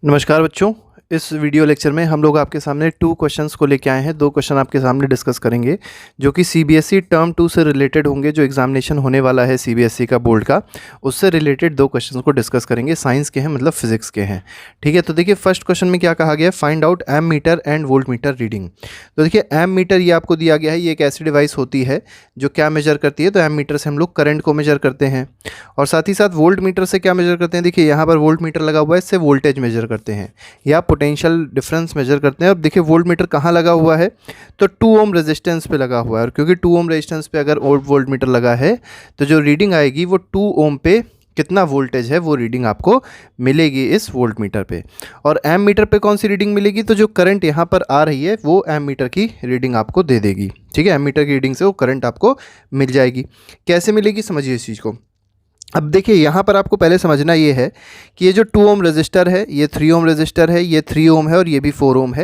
नमस्कार बच्चों। इस वीडियो लेक्चर में हम लोग आपके सामने 2 क्वेश्चंस को लेके आए हैं। 2 क्वेश्चन आपके सामने डिस्कस करेंगे जो कि सीबीएसई टर्म 2 से रिलेटेड होंगे। जो एग्जामिनेशन होने वाला है सीबीएसई का बोर्ड का, उससे रिलेटेड 2 क्वेश्चंस को डिस्कस करेंगे। साइंस के हैं, मतलब फिजिक्स के हैं। ठीक है, तो देखिए फर्स्ट क्वेश्चन में क्या कहा गया है, find out ammeter and voltmeter reading. तो देखिए एम मीटर ये आपको दिया गया है, ये एक ऐसी डिवाइस होती है जो क्या मेजर करती है, तो एम मीटर से हम लोग करंट को मेजर करते हैं। और साथ ही साथ वोल्ट मीटर से क्या मेजर करते हैं, देखिए यहाँ पर वोल्ट मीटर लगा हुआ है, इससे वोल्टेज मेजर करते हैं या पोटेंशियल डिफरेंस मेजर करते हैं। अब देखिए वोल्ट मीटर कहाँ लगा हुआ है, तो 2 ओम रेजिस्टेंस पे लगा हुआ है। और क्योंकि 2 ओम रेजिस्टेंस पे अगर वोल्ट मीटर लगा है तो जो रीडिंग आएगी वो 2 ओम पे कितना वोल्टेज है वो रीडिंग आपको मिलेगी इस वोल्ट मीटर पे। और एम मीटर पे कौन सी रीडिंग मिलेगी, तो जो करंट यहाँ पर आ रही है वो एम मीटर की रीडिंग आपको दे देगी। ठीक है, एम मीटर की रीडिंग से वो करंट आपको मिल जाएगी। कैसे मिलेगी समझिए इस चीज़ को। अब देखिए यहाँ पर आपको पहले समझना ये है कि ये जो 2 ओम रजिस्टर है, ये 3 ओम रजिस्टर है, ये 3 ओम है और ये भी 4 ओम है।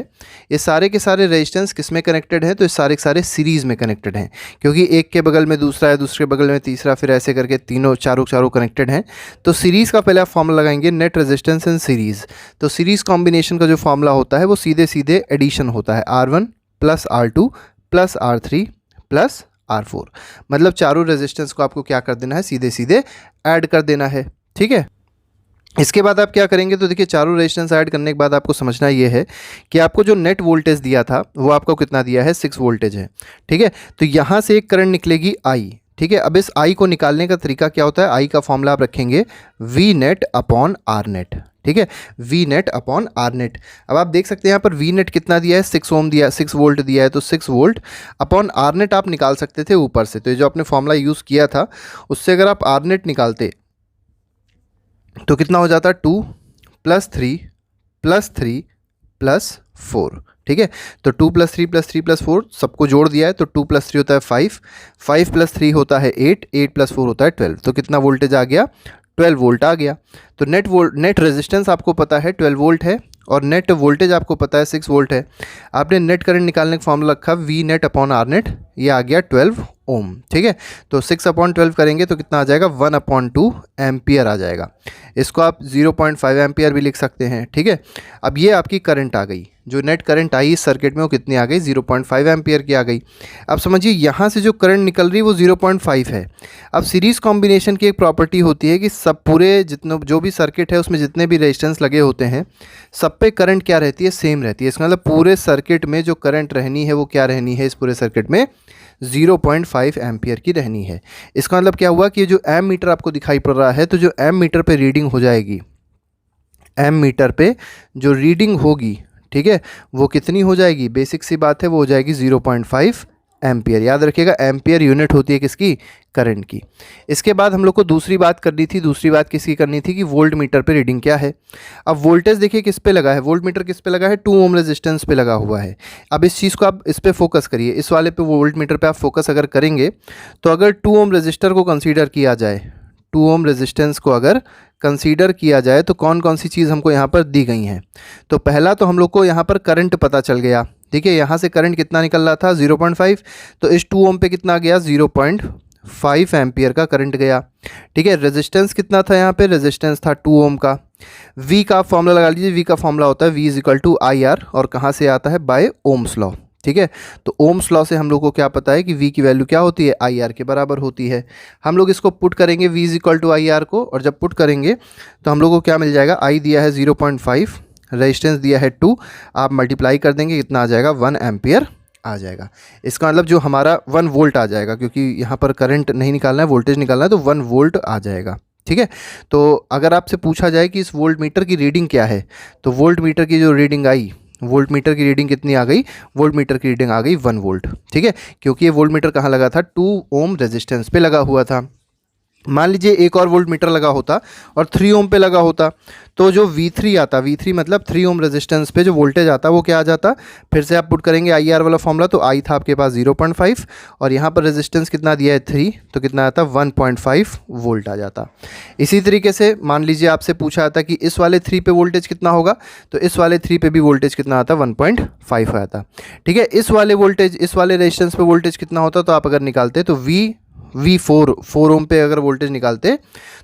ये सारे के सारे रेजिस्टेंस किस में कनेक्टेड हैं, तो ये सारे के सारे सीरीज़ में कनेक्टेड हैं। क्योंकि एक के बगल में दूसरा है, दूसरे बगल में तीसरा, फिर ऐसे करके तीनों चारों कनेक्टेड हैं। तो सीरीज़ का पहले आप फॉर्मूला लगाएंगे, नेट रेजिस्टेंस इन सीरीज़। तो सीरीज़ कॉम्बिनेशन का जो फॉर्मूला होता है वो सीधे सीधे एडिशन होता है, R1 plus R2 plus R3 plus R4। मतलब चारों रेजिस्टेंस को आपको क्या कर देना है, सीधे सीधे ऐड कर देना है। ठीक है, इसके बाद आप क्या करेंगे, तो देखिए चारों रेजिस्टेंस ऐड करने के बाद आपको समझना ये है कि आपको जो नेट वोल्टेज दिया था वो आपको कितना दिया है, 6 वोल्टेज है। ठीक है, तो यहाँ से एक करंट निकलेगी I। ठीक है, अब इस I को निकालने का तरीका क्या होता है, I का फॉर्मूला आप रखेंगे V net upon R net. ठीक है, V net upon R net. अब आप देख सकते हैं यहाँ पर V नेट कितना दिया है, 6 ओम दिया, 6 वोल्ट दिया है, तो 6 वोल्ट अपॉन R नेट आप निकाल सकते थे ऊपर से। तो ये जो आपने फॉर्मूला यूज़ किया था उससे अगर आप R नेट निकालते तो कितना हो जाता, 2 प्लस 3 प्लस 3 प्लस 4। ठीक है, तो 2 प्लस 3 प्लस 3 प्लस 4 सबको जोड़ दिया है, तो 2 प्लस 3 होता है 5, 5 प्लस 3 होता है 8, 8 प्लस 4 होता है 12। तो कितना वोल्टेज आ गया, 12 वोल्ट आ गया। तो नेट रेजिस्टेंस आपको पता है 12 वोल्ट है और नेट वोल्टेज आपको पता है 6 वोल्ट है। आपने नेट करंट निकालने का फॉर्मूला रखा V net upon R net, ये आ गया 12 ओम। ठीक है, तो 6 अपॉन 12 करेंगे तो कितना आ जाएगा, 1 अपॉन 2 एम्पियर आ जाएगा। इसको आप 0.5 एम्पियर भी लिख सकते हैं। ठीक है, अब ये आपकी करंट आ गई, जो नेट करंट आई इस सर्किट में वो कितनी आ गई, 0.5 एम्पियर की आ गई। अब समझिए यहाँ से जो करंट निकल रही है वो 0.5 है। अब सीरीज़ कॉम्बिनेशन की एक प्रॉपर्टी होती है कि सब पूरे जितने जो भी सर्किट है उसमें जितने भी रेजिस्टेंस लगे होते हैं सब पे करंट क्या रहती है, सेम रहती है। इसका मतलब पूरे सर्किट में जो करंट रहनी है वो क्या रहनी है, इस पूरे सर्किट में 0.5 एम्पियर की रहनी है। इसका मतलब क्या हुआ कि ये जो एम मीटर आपको दिखाई पड़ रहा है, तो जो एम मीटर पे रीडिंग हो जाएगी, एम मीटर पे जो रीडिंग होगी, ठीक है, वो कितनी हो जाएगी, बेसिक सी बात है, वो हो जाएगी 0.5 एम्पियर। याद रखिएगा एम्पियर यूनिट होती है किसकी, करंट की। इसके बाद हम लोग को दूसरी बात करनी थी, दूसरी बात किसकी करनी थी कि वोल्ट मीटर पे रीडिंग क्या है। अब वोल्टेज देखिए किस पे लगा है, वोल्ट मीटर किस पे लगा है, 2 ओम रेजिस्टेंस पे लगा हुआ है। अब इस चीज़ को आप इस पे फोकस करिए, इस वाले पे वोल्ट मीटर पे आप फोकस अगर करेंगे तो अगर 2 ओम रेजिस्टर को कंसीडर किया जाए, 2 ओम रेजिस्टेंस को अगर कंसीडर किया जाए तो कौन कौन सी चीज़ हमको यहाँ पर दी गई हैं। तो पहला तो हम लोग को यहाँ पर करंट पता चल गया। ठीक है, यहाँ से करंट कितना निकल रहा था, 0.5, तो इस 2 ओम पे कितना गया, 0.5 एम्पियर का करंट गया। ठीक है, रेजिस्टेंस कितना था यहाँ पे, रेजिस्टेंस था 2 ओम का। V का फॉर्मूला लगा लीजिए, V का फॉर्मूला होता है V is equal to IR, और कहाँ से आता है, बाय ओम्स लॉ। ठीक है, तो ओम्स लॉ से हम लोग को क्या पता है कि V की वैल्यू क्या होती है, IR के बराबर होती है। हम लोग इसको पुट करेंगे V is equal to IR को, और जब पुट करेंगे तो हम लोग को क्या मिल जाएगा, I दिया है 0.5, रेजिस्टेंस दिया है 2, आप मल्टीप्लाई कर देंगे कितना आ जाएगा, 1 एम्पियर आ जाएगा। इसका मतलब जो हमारा 1 वोल्ट आ जाएगा, क्योंकि यहाँ पर करंट नहीं निकालना है, वोल्टेज निकालना है, तो 1 वोल्ट आ जाएगा। ठीक है, तो अगर आपसे पूछा जाए कि इस वोल्ट मीटर की रीडिंग क्या है, तो वोल्ट मीटर की जो रीडिंग आई, वोल्ट मीटर की रीडिंग कितनी आ गई, वोल्ट मीटर की रीडिंग आ गई 1 वोल्ट। ठीक है, क्योंकि ये वोल्ट मीटर कहाँ लगा था, 2 ओम रेजिस्टेंस पे लगा हुआ था। मान लीजिए एक और वोल्ट मीटर लगा होता और 3 ओम पे लगा होता, तो जो V3 आता, V3 मतलब 3 ओम रेजिस्टेंस पे जो वोल्टेज आता वो क्या आ जाता, फिर से आप पुट करेंगे IR वाला फॉर्मूला, तो I था आपके पास 0.5 और यहाँ पर रेजिस्टेंस कितना दिया है 3, तो कितना आता 1.5 वोल्ट आ जाता। इसी तरीके से मान लीजिए आपसे पूछा जाता कि इस वाले 3 पे वोल्टेज कितना होगा, तो इस वाले 3 पे भी वोल्टेज कितना आता, 1.5 आता। ठीक है, इस वाले वोल्टेज, इस वाले रेजिस्टेंस पे वोल्टेज कितना होता, तो आप अगर निकालते तो V 4 ओम पे अगर वोल्टेज निकालते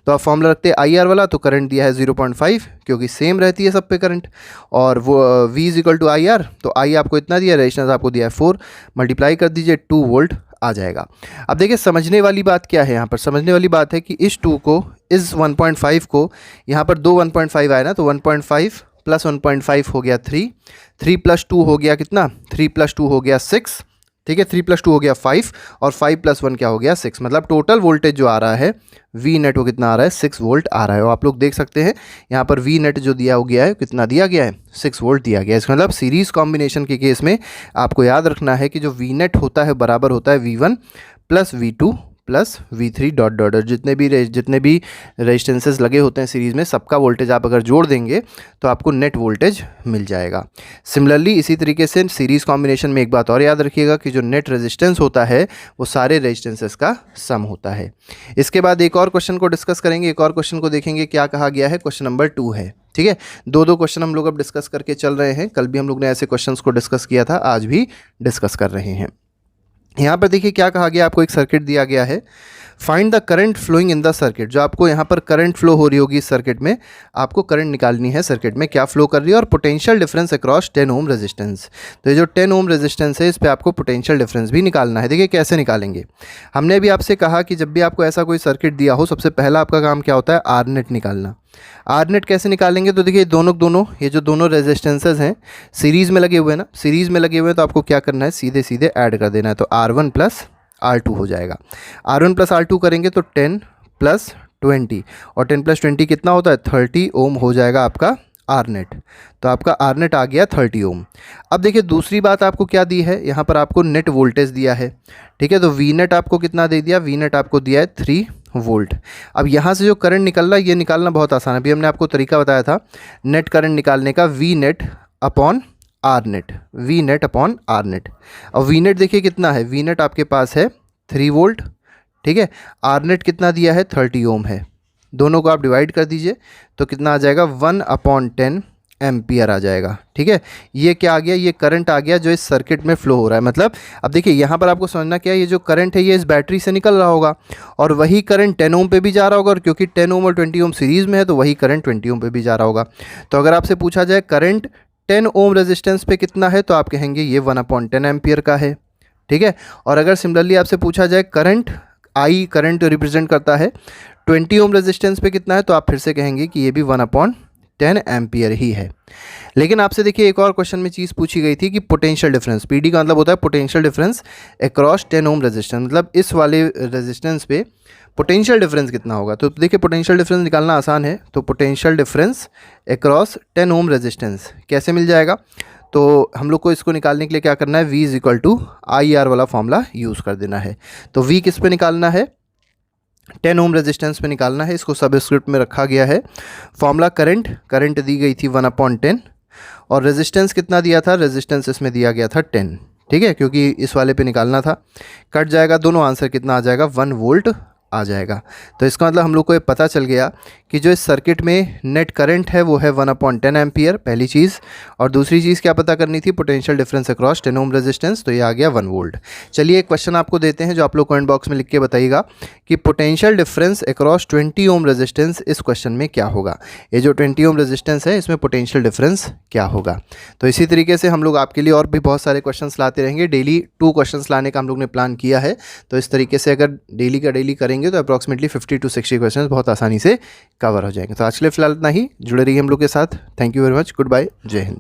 तो आप फॉर्मूला रखते IR वाला, तो करंट दिया है 0.5 क्योंकि सेम रहती है सब पे करंट, और वो V is equal to IR, तो I आपको इतना दिया, रेजिस्टेंस आपको दिया है 4, मल्टीप्लाई कर दीजिए 2 वोल्ट आ जाएगा। अब देखिए समझने वाली बात क्या है, यहाँ पर समझने वाली बात है कि इस 2 को, इस 1.5 को, यहाँ पर दो 1.5 आए ना, तो 1.5 प्लस 1.5 हो गया 3 प्लस 2 हो गया कितना, 3 प्लस 2 हो गया 6, ठीक है, 3 प्लस 2 हो गया 5, और 5 प्लस 1 क्या हो गया 6, मतलब टोटल वोल्टेज जो आ रहा है वी नेट वो कितना आ रहा है 6 वोल्ट आ रहा है। और आप लोग देख सकते हैं यहाँ पर वी नेट जो दिया हो गया है कितना दिया गया है 6 वोल्ट दिया गया है। इसका मतलब सीरीज़ कॉम्बिनेशन के केस में आपको याद रखना है कि जो वी नेट होता है बराबर होता है V1 plus V2 plus V3 dot dot, जितने भी रेजिस्टेंसेस लगे होते हैं सीरीज़ में, सबका वोल्टेज आप अगर जोड़ देंगे तो आपको नेट वोल्टेज मिल जाएगा। सिमिलरली इसी तरीके से सीरीज़ कॉम्बिनेशन में एक बात और याद रखिएगा कि जो नेट रेजिस्टेंस होता है वो सारे रेजिस्टेंसेस का सम होता है। इसके बाद एक और क्वेश्चन को डिस्कस करेंगे, एक और क्वेश्चन को देखेंगे क्या कहा गया है, क्वेश्चन नंबर 2 है, ठीक है। दो क्वेश्चन हम लोग अब डिस्कस करके चल रहे हैं, कल भी हम लोग ने ऐसे क्वेश्चंस को डिस्कस किया था, आज भी डिस्कस कर रहे हैं। यहाँ पर देखिए क्या कहा गया, आपको एक सर्किट दिया गया है, find the current flowing in the circuit. जो आपको यहाँ पर करंट फ्लो हो रही होगी इस सर्किट में, आपको करंट निकालनी है सर्किट में क्या फ्लो कर रही है, और potential difference across 10 ohm resistance. तो ये जो 10 ओम रेजिस्टेंस है इस पर आपको पोटेंशियल डिफरेंस भी निकालना है। देखिए कैसे निकालेंगे, हमने अभी आपसे कहा कि जब भी आपको ऐसा कोई सर्किट दिया हो सबसे पहला आपका काम क्या होता है, आर नेट निकालना। आर नेट कैसे निकालेंगे, तो देखिए दोनों ये जो दोनों रेजिस्टेंसेज हैं सीरीज़ में लगे हुए हैं ना, सीरीज़ में लगे हुए हैं, तो आपको क्या करना है, सीधे सीधे ऐड कर देना है, तो R1 प्लस R2 हो जाएगा। R1 प्लस R2 करेंगे तो 10 प्लस 20, और 10 प्लस 20 कितना होता है 30 ओम हो जाएगा आपका आर नेट। तो आपका आर नेट आ गया 30 ओम। अब देखिए दूसरी बात आपको क्या दी है, यहाँ पर आपको नेट वोल्टेज दिया है, ठीक है, तो वी नेट आपको कितना दे दिया, वी नेट आपको दिया है 3 वोल्ट। अब यहाँ से जो करंट निकल रहा है ये निकालना बहुत आसान है, अभी हमने आपको तरीका बताया था नेट करंट निकालने का, V net upon R net, V net upon R net. और वी नेट देखिए कितना है, वी नेट आपके पास है 3 वोल्ट, ठीक है, आर नेट कितना दिया है 30 ओम है, दोनों को आप डिवाइड कर दीजिए तो कितना आ जाएगा 1/10 एम्पियर आ जाएगा, ठीक है। ये क्या आ गया, ये करंट आ गया जो इस सर्किट में फ्लो हो रहा है। मतलब अब देखिए यहाँ पर आपको समझना क्या है, ये जो करंट है ये इस बैटरी से निकल रहा होगा, और वही करंट 10 ओम पे भी जा रहा होगा, और क्योंकि 10 ओम और 20 ओम सीरीज़ में है तो वही करंट 20 ओम पे भी जा रहा होगा। तो अगर आपसे पूछा जाए करंट 10 ओम रेजिस्टेंस पे कितना है, तो आप कहेंगे ये 1/10 एम्पियर का है, ठीक है। और अगर सिमिलरली आपसे पूछा जाए करंट आई, करंट रिप्रेजेंट करता है 20 ओम रेजिस्टेंस पे कितना है, तो आप फिर से कहेंगे कि ये भी 1/10 एम्पियर ही है। लेकिन आपसे देखिए एक और क्वेश्चन में चीज़ पूछी गई थी कि पोटेंशियल डिफरेंस, पीडी का मतलब होता है potential difference across 10 ohm resistance, मतलब इस वाले रेजिस्टेंस पे पोटेंशियल डिफरेंस कितना होगा। तो देखिए पोटेंशियल डिफरेंस निकालना आसान है, तो potential difference across 10 ohm resistance कैसे मिल जाएगा, तो हम लोग को इसको निकालने के लिए क्या करना है, V is equal to IR वाला फॉर्मूला यूज़ कर देना है। तो V किस पे निकालना है, 10 ओम रेजिस्टेंस पे निकालना है, इसको सबस्क्रिप्ट में रखा गया है। फॉर्मूला करंट दी गई थी 1/10, और रेजिस्टेंस कितना दिया था, रेजिस्टेंस इसमें दिया गया था 10, ठीक है, क्योंकि इस वाले पे निकालना था। कट जाएगा दोनों, आंसर कितना आ जाएगा 1 वोल्ट आ जाएगा। तो इसका मतलब हम लोग को ये पता चल गया कि जो इस सर्किट में नेट करंट है वो है 1/10 एम्पियर, पहली चीज़। और दूसरी चीज़ क्या पता करनी थी, potential difference across 10 ohm resistance, तो ये आ गया 1 वोल्ट। चलिए एक क्वेश्चन आपको देते हैं जो आप लोग कमेंट बॉक्स में लिख के बताइएगा कि potential difference across 20 ohm resistance इस क्वेश्चन में क्या होगा। ये जो 20 ओम रेजिस्टेंस है इसमें पोटेंशियल डिफरेंस क्या होगा। तो इसी तरीके से हम लोग आपके लिए और भी बहुत सारे क्वेश्चन लाते रहेंगे, डेली 2 क्वेश्चन लाने का हम लोग ने प्लान किया है। तो इस तरीके से अगर डेली का डेली करेंगे तो अप्रॉक्सीमेटली 50 to 60 क्वेश्चन बहुत आसानी से कवर हो जाएंगे। तो आज के लिए फिलहाल इतना ही, जुड़े रहिए हम लोग के साथ। Thank you very much, good bye, जय हिंद।